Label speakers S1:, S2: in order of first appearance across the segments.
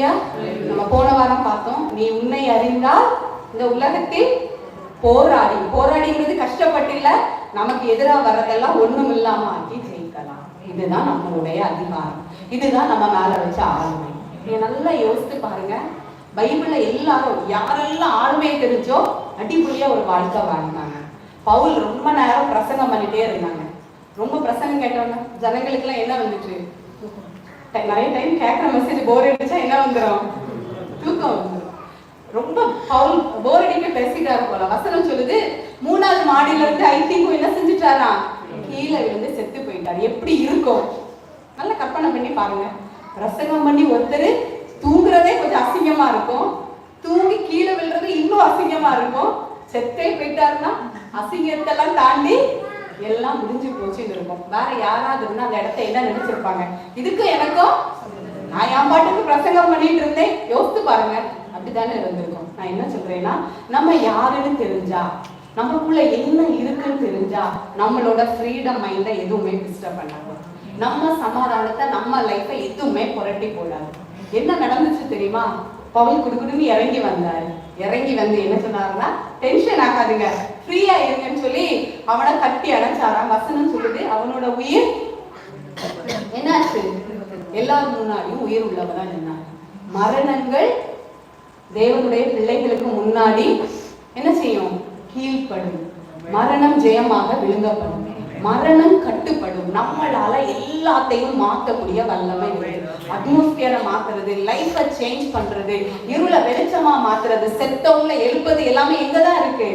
S1: ஹல்லேலூயா. நம்ம போன வாரம் பார்த்தோம், நீ உன்னை அறிந்தால் இந்த உலகத்தில் போராடிங்கிறது கஷ்டப்பட்டு இல்ல, நமக்கு எதிராக வரதெல்லாம் ஒண்ணும் இல்லாம ஆக்கி ஜெயிக்கலாம். இதுதான் நம்மளுடைய அதிகாரம், இதுதான் நம்ம மேல வச்ச ஆளுமை. நீங்க நல்லா யோசித்து பாருங்க, பைபிள்ல எல்லாரும் யாரெல்லாம் ஆளுமையை தெரிஞ்சோ அடிப்படையா ஒரு வாழ்க்கை வாழ்ந்தாங்க. பவுல் ரொம்ப நேரம் பிரசங்கம் பண்ணிட்டே இருந்தாங்க. ரொம்ப பிரசங்கம் கேட்டவங்க ஜனங்களுக்கு எல்லாம் என்ன வந்துச்சு, நிறைய டைம் கேட்கிற மெசேஜ் போர் அடிச்சா என்ன வந்துடும், தூக்கம் வந்துடும். ரொம்ப பவுல் போர் அடிக்க பேசிட்டாரு போல. வசனம் சொல்லுது, 3வது மாடியில இருந்து ஐடிக்கும் என்ன செஞ்சுட்டாரா, கீழே விழுந்து செத்து போயிட்டாரு. எப்படி இருக்கும் நல்லா கற்பனை பண்ணி பாருங்க. பிரசங்கம் பண்ணி ஒருத்தர் தூங்குறதே கொஞ்சம் அசிங்கமா இருக்கும், தூங்கி கீழே விழுறது இன்னும் அசிங்கமா இருக்கும். செத்தே போயிட்டாருன்னா அசிங்கத்தெல்லாம் தாண்டி எல்லாம் முடிஞ்சு போச்சுன்னு இருக்கும். வேற யாராவது இருந்தா அந்த இடத்த என்ன நினைச்சிருப்பாங்க, இதுக்கு எனக்கும் நான் என் பாட்டுக்கு பிரசங்கம் பண்ணிட்டு இருந்தேன். யோசித்து பாருங்க, அப்படித்தானே இருந்திருக்கும். நான் என்ன சொல்றேன்னா, நம்ம யாருன்னு தெரிஞ்சா, நமக்குள்ள என்ன இருக்குன்னு தெரிஞ்சா, நம்மளோட ஃப்ரீடம் மைண்டை எதுவுமே டிஸ்டர்ப் பண்ணாது, நம்ம சமாதானத்தை நம்ம லைஃபை எதுவுமே புரட்டி போடாது. என்ன நடந்துச்சு தெரியுமா, பவுல் குடுக்குடுன்னு இறங்கி வந்தாரு. இறங்கி வந்து என்ன சொன்னாருன்னா, டென்ஷன் ஆகாதுங்க, ஃப்ரீயா இருங்கன்னு சொல்லி அவனை கட்டி அணைச்சாராம். வசனம் சொல்லுது, அவனோட உயிர் என்னாச்சு, எல்லாரும் முன்னாடியும் உயிர் உள்ளவதான் நின்னாங்க. மரணங்கள் தேவனுடைய பிள்ளைகளுக்கு முன்னாடி என்ன செய்யும், கீழ்ப்படும். மரணம் ஜெயமாக விழுங்கப்படும், மரணம் கட்டுப்படும். நம்மளால எல்லாத்தையும் மாற்றக்கூடிய வல்லமை. அட்மாஸ்பியரை மாத்துறது, லைஃபை சேஞ்ச் பண்றது, இருளை வெளிச்சமா மாத்துறது, செத்தவங்களை எழுப்பது எல்லாமே எங்கதான் இருக்கு,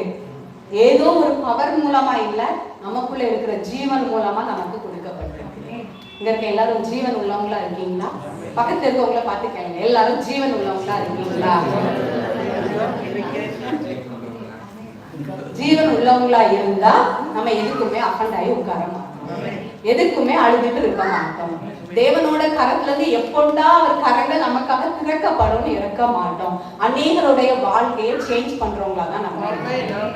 S1: ஏதோ ஒரு பவர் மூலமா இல்ல, நமக்குள்ள இருக்கிற ஜீவன் மூலமா நமக்கு கொடுக்கப்பட்டிருக்கு. இங்க இருக்க எல்லாரும் ஜீவன் உள்ளவங்களா இருக்கீங்களா? பக்கத்துல இருக்கவங்கள பார்த்து கேளுங்க, எல்லாரும் ஜீவன் உள்ளவங்களா இருக்கீங்களா? ஜீவன் உள்ளவங்களா இருந்தா நம்ம எதுக்குமே அஃபண்ட் ஆகி உட்கார மாட்டோம், எதுக்குமே அழுதுட்டு இருக்க மாட்டோம். தேவனோட கரத்துல இருந்து எப்போண்டா அவர் கரங்கள் நமக்காக திறக்கப்படும் இருக்க மாட்டோம். அநேகருடைய வாழ்க்கையை சேஞ்ச் பண்றவங்களா தான் நம்ம.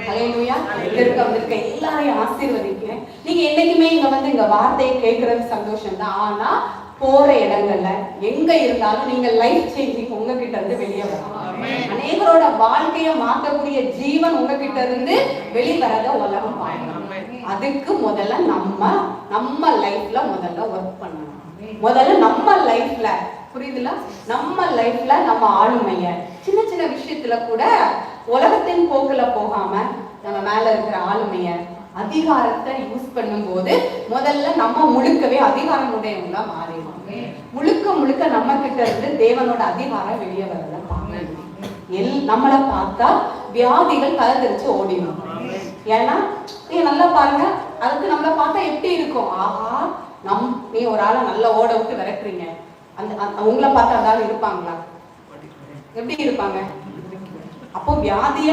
S1: ஹல்லேலூயா. வந்திருக்க எல்லாரையும் ஆசீர்வதிக்கிறேன். நீங்க என்னைக்குமே இங்க வந்து இங்க வார்த்தையை கேட்கறது சந்தோஷம் தான். ஆனா போற இடங்கள்ல எங்க இருந்தாலும் நீங்க லைஃப் சேஞ்சிங் உங்ககிட்ட இருந்து வெளியே வரணும். அநேகரோட வாழ்க்கையை மாற்றக்கூடிய ஜீவன் உங்ககிட்ட இருந்து வெளிவரத உலகம் பார்க்கணும். அதுக்கு முதல்ல நம்ம லைஃப்ல முதல்ல ஒர்க் பண்ணணும். முதல்ல நம்ம லைஃப்ல, புரியுதுல, நம்ம லைஃப்ல நம்ம ஆளுமைய சின்ன சின்ன விஷயத்துல கூட உலகத்தின் போக்குல போகாம நம்ம மேல இருக்கிற ஆளுமைய, அதிகாரத்தை யூஸ் பண்ணும் போது முதல்ல நம்ம முழுக்கவே அதிகாரம் உடையவங்களா மாறிடும். முழுக்க நம்ம கிட்ட இருந்து தேவனோட அதிகாரம் வெளியே வரல பார்க்கணும். நம்மளை பார்த்தா வியாதிகள் கலந்துரிச்சு ஓடிடும். ஏன்னா நீங்க நல்லா பாருங்க, அதுக்கு நம்மளை பார்த்தா எப்படி இருக்கும், ஆஹா நீ ஒரு ஆளை நல்லா ஓட விட்டு விரட்டுறீங்க, உங்களை பார்த்தா அதாவது இருப்பாங்களா, எப்படி இருப்பாங்க? அப்போ வியாதிய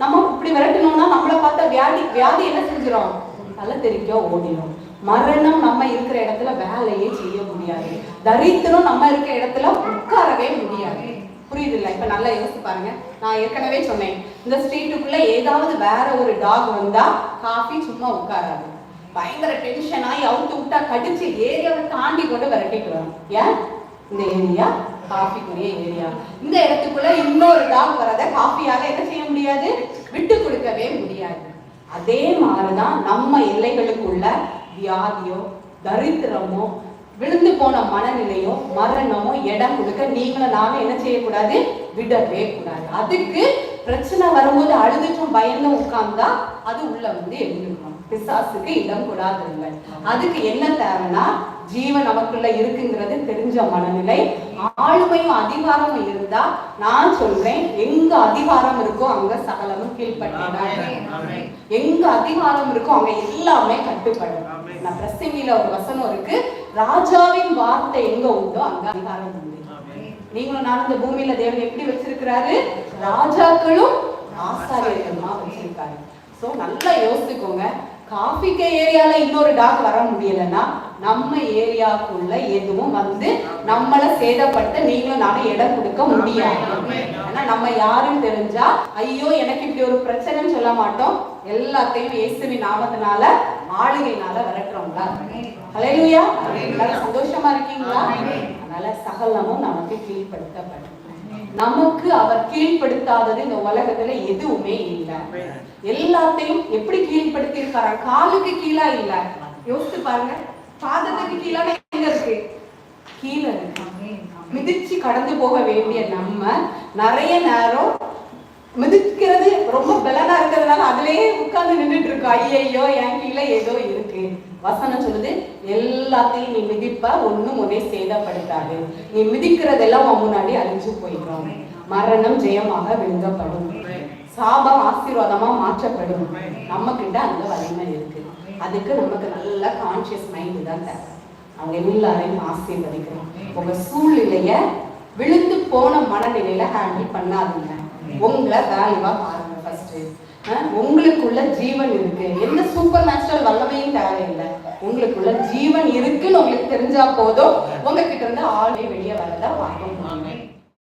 S1: நம்ம இப்படி விரட்டணும்னா நம்மளை பார்த்தா வியாதி என்ன செஞ்சிடும், தலை தெரிக்க ஓடிடும். மரணம் நம்ம இருக்கிற இடத்துல வேலையே செய்ய முடியாது, தரித்திரம் நம்ம இருக்கிற இடத்துல உட்காரவே முடியாது. புரியுது இல்ல? இப்ப நல்லா யோசிச்சு பாருங்க. நான் ஏற்கனவே சொன்னேன், இந்த ஸ்ட்ரீட்டுக்குள்ள ஏதாவது வேற ஒரு டாக் வந்தா காஃபி சும்மா உட்காராது, பயங்கர டென்ஷன் ஆகி அவுட்டு விட்டா கடிச்சு ஏரியாவை தாண்டி கொண்டு விரட்டிட்டு வரும். ஏன்? இந்த ஏரியா காஃபிக்குரிய ஏரியா. இந்த இடத்துக்குள்ள இன்னொரு டாக் வரத காஃபியால என்ன செய்ய முடியாது, விட்டு கொடுக்கவே முடியாது. அதே மாதிரிதான் நம்ம எல்லைகளுக்குள்ள வியாதியோ தரித்திரமோ விழுந்து போன மனநிலையோ மரணமோ இடம் கொடுக்க நீங்களும் நானும் என்ன செய்யக்கூடாது, விடவே கூடாது. அதுக்கு பிரச்சனை வரும்போது அழுதுட்டும் பயந்தும் உட்கார்ந்தா அது உள்ள வந்து எழுந்துக்கணும். பிசாசுக்கு இடம் கூடாதுங்க. அதுக்கு என்ன தேவைன்னா, ஜீவன் நமக்குள்ள இருக்குங்கிறது தெரிஞ்ச மனநிலை, ஆளுமையும் அதிகாரமும் இருந்தா, நான் சொல்றேன், எங்க அதிகாரம் இருக்கோ அங்க சகலமும் கீழ்பட்டேன், எங்க அதிகாரம் இருக்கோ அங்க எல்லாமே கட்டுப்படும். நான் பிரசங்கில ஒரு வசனம் இருக்கு, ராஜாவின் வார்த்தை எங்க உண்டோ அங்க அதிகாரம் உண்டு. நீங்களும் நான் இந்த பூமியில தேவன் எப்படி வச்சிருக்கிறாரு, ராஜாக்களும் ஆசாரியர்களுமா வச்சிருக்காரு. சோ நல்லா யோசிச்சுக்கோங்க. காஃபிக்கு ஏரியால இன்னொரு டாக் வர முடியலன்னா நம்ம ஏரியாக்குள்ள எதுவும் வந்து நம்மள சேதப்பட்டு நீங்களும் நானும் இடம் கொடுக்க முடியாது. ஆனா நம்ம யாருன்னு தெரிஞ்சா, ஐயோ எனக்கு இப்படி ஒரு பிரச்சனைன்னு சொல்ல மாட்டோம், எல்லாத்தையும் இயேசுவின் நாமத்தினால ஆளுகையினால விரட்டுறோம்ல. ஹல்லேலூயா. எல்லாரும் சந்தோஷமா இருக்கீங்களா? அதனால சகலமும் நமக்கு கீழ்ப்படுத்தப்படும். நமக்கு அவர் கீழ்ப்படுத்தாதது இந்த உலகத்துல எதுவுமே இல்லை. எல்லாத்தையும் எப்படி கீழ்ப்படுத்தி இருக்காரு? காலுக்கு கீழா இல்ல. யோசித்து பாருங்க, பாதத்துக்கு கீழே எங்க இருக்கு? கீழே இருக்கு. மிதிச்சு கடந்து போக வேண்டிய நம்ம நிறைய நேரம் மிதிக்கிறது ரொம்ப பலனா இருக்கிறதுனால அதுலயே உட்கார்ந்து நின்றுட்டு இருக்கோம். ஐயோ என் கீழே ஏதோ இருக்கு. வசனம் சொல்லுது, எல்லாத்தையும் நீ மிதிப்ப ஒண்ணும் ஒரே சேதப்படுத்தாது. நீ மிதிக்கிறதெல்லாம் உன் முன்னாடி அழிஞ்சு போயிடும். மரணம் ஜெயமாக விழுங்கப்படும், சாபம் ஆசீர்வாதமா மாற்றப்படும். நம்ம கிட்ட அந்த வலிமை இருக்கு. அதுக்கு நமக்கு நல்ல கான்சியஸ் மைண்ட் தான் தேவை. அவங்க எல்லாரையும் ஆசீர்வதிக்கிறோம். உங்க சூழ்நிலைய விழுந்து போன மனநிலையில ஹேண்டில் பண்ணாதீங்க. உங்களை வேல்யூவா பாருங்க. ஃபர்ஸ்ட் உங்களுக்குள்ள ஜீவன் இருக்கு. எந்த சூப்பர் நேச்சுரல் வல்லமையும் தேவையில்லை. உங்களுக்குள்ள ஜீவன் இருக்குன்னு உங்களுக்கு தெரிஞ்சா போதும். உங்ககிட்ட இருந்து ஆளே வெளியே வரதான் பார்க்க முடியும்.